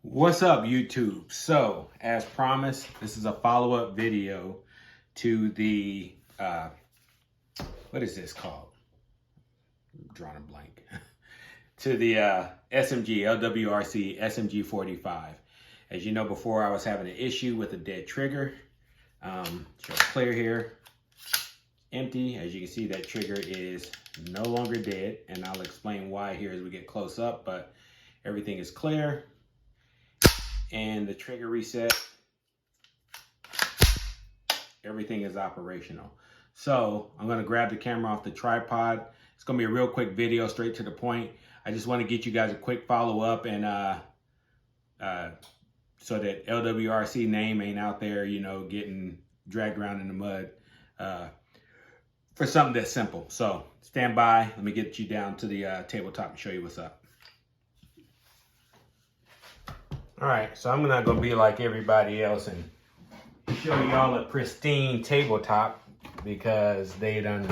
What's up, YouTube? So, as promised, this is a follow-up video to the, what is this called? I'm drawing a blank. To the LWRC SMG45. As you know, before I was having an issue with a dead trigger. Shows clear here, empty. As you can see, that trigger is no longer dead, and I'll explain why here as we get close up, but everything is clear. And the trigger reset, everything is operational. So I'm going to grab the camera off the tripod. It's going to be a real quick video, straight to the point. I just want to get you guys a quick follow up, and so that LWRC name ain't out there, you know, getting dragged around in the mud for something that's simple. So stand by. Let me get you down to the tabletop and show you what's up. All right, so I'm not gonna be like everybody else and show y'all a pristine tabletop because they done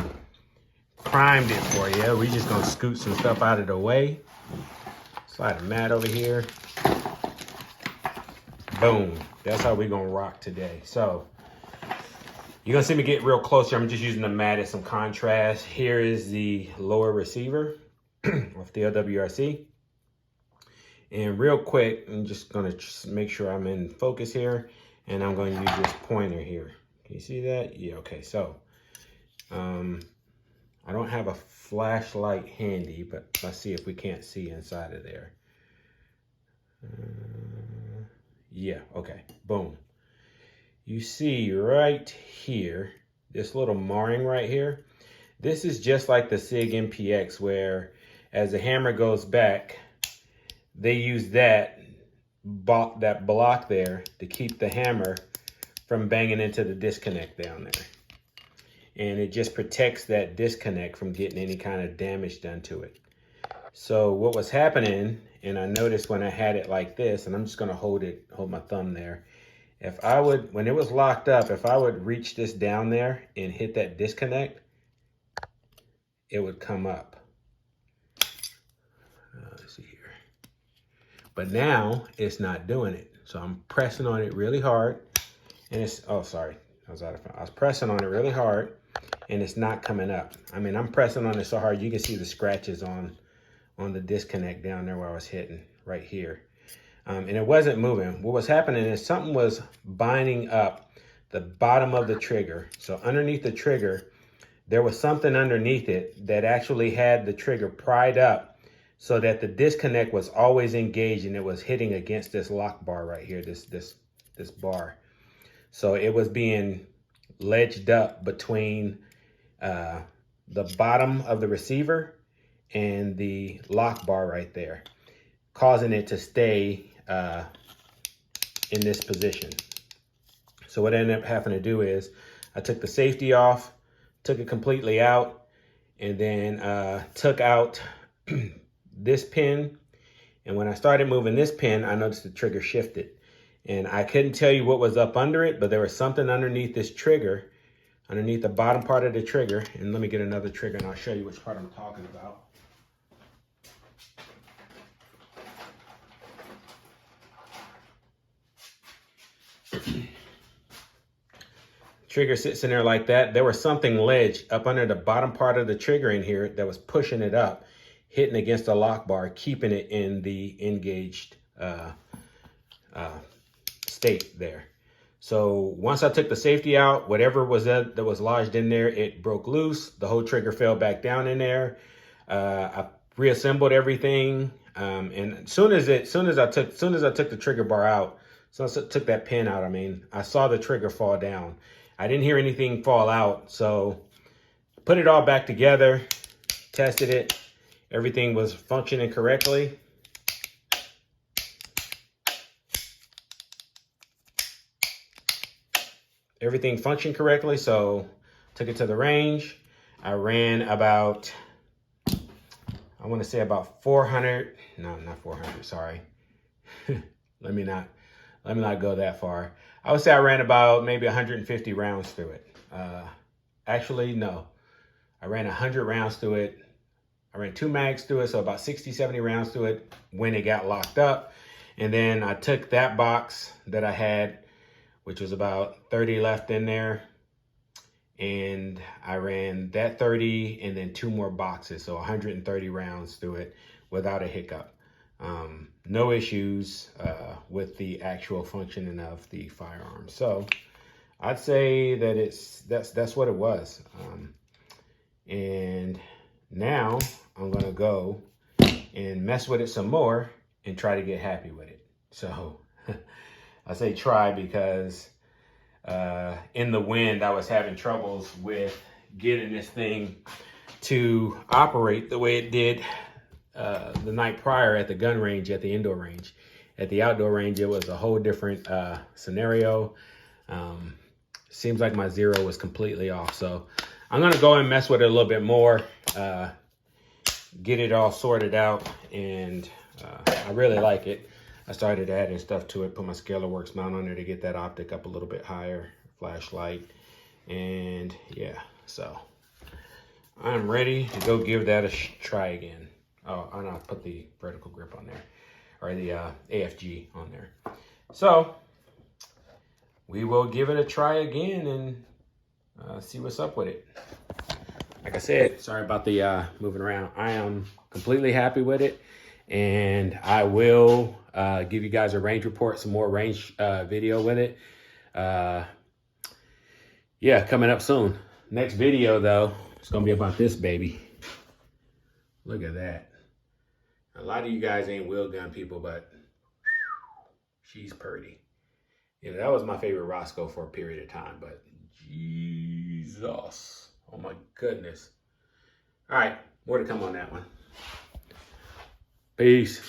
primed it for you. We just gonna scoot some stuff out of the way. Slide a mat over here. Boom, that's how we gonna rock today. So you're gonna see me get real close here. I'm just using the mat as some contrast. Here is the lower receiver of the LWRC. And real quick, I'm just gonna make sure I'm in focus here, and I'm going to use this pointer here. Can you see that? Yeah, okay, so I don't have a flashlight handy, but let's see if we can't see inside of there. Yeah, okay, boom. You see right here, this little marring right here, this is just like the SIG MPX, where as the hammer goes back, they use that block there to keep the hammer from banging into the disconnect down there. And it just protects that disconnect from getting any kind of damage done to it. So what was happening, and I noticed when I had it like this, and I'm just gonna hold my thumb there. If I would, when it was locked up, if I would reach this down there and hit that disconnect, it would come up. Let's see here. But now it's not doing it. So I'm pressing on it really hard, and it's, oh, sorry, I was pressing on it really hard, and it's not coming up. I mean, I'm pressing on it so hard, you can see the scratches on the disconnect down there where I was hitting right here. And it wasn't moving. What was happening is something was binding up the bottom of the trigger. So underneath the trigger, there was something underneath it that actually had the trigger pried up, so that the disconnect was always engaged and it was hitting against this lock bar right here, this bar. So it was being ledged up between the bottom of the receiver and the lock bar right there, causing it to stay in this position. So what I ended up having to do is I took the safety off, took it completely out, and then took out this pin. And when I started moving this pin, I noticed the trigger shifted, and I couldn't tell you what was up under it, but there was something underneath this trigger, underneath the bottom part of the trigger. And let me get another trigger and I'll show you which part I'm talking about. Trigger sits in there like that. There was something ledged up under the bottom part of the trigger in here that was pushing it up, hitting against the lock bar, keeping it in the engaged state there. So once I took the safety out, whatever was that was lodged in there, it broke loose. The whole trigger fell back down in there. I reassembled everything, and as soon as I took the trigger bar out, so I took that pin out, I mean, I saw the trigger fall down. I didn't hear anything fall out, so put it all back together, tested it. Everything was functioning correctly. Everything functioned correctly, so took it to the range. I ran about, I want to say about 400, no, not 400, sorry. Let me not go that far. I would say I ran about maybe 150 rounds through it. Actually, no, I ran 100 rounds through it. I ran 2 mags through it, so about 60, 70 rounds through it when it got locked up. And then I took that box that I had, which was about 30 left in there, and I ran that 30 and then 2 more boxes, so 130 rounds through it without a hiccup. No issues with the actual functioning of the firearm. So I'd say that that's what it was. And now I'm gonna go and mess with it some more and try to get happy with it. So I say try because in the wind, I was having troubles with getting this thing to operate the way it did the night prior at the gun range, at the indoor range. At the outdoor range, it was a whole different scenario. Seems like my zero was completely off. So I'm gonna go and mess with it a little bit more, get it all sorted out, and I really like it. I started adding stuff to it, put my ScalarWorks mount on there to get that optic up a little bit higher, flashlight, and yeah, so I'm ready to go give that a try again. Oh, and I'll put the vertical grip on there, or the AFG on there. So we will give it a try again and see what's up with it. Like I said, sorry about the moving around. I am completely happy with it, and I will give you guys a range report, some more range video with it. Yeah, coming up soon. Next video, though, it's going to be about this baby. Look at that. A lot of you guys ain't wheel gun people, but she's pretty. You know, that was my favorite Roscoe for a period of time, but Jesus. Oh my goodness. All right, more to come on that one. Peace.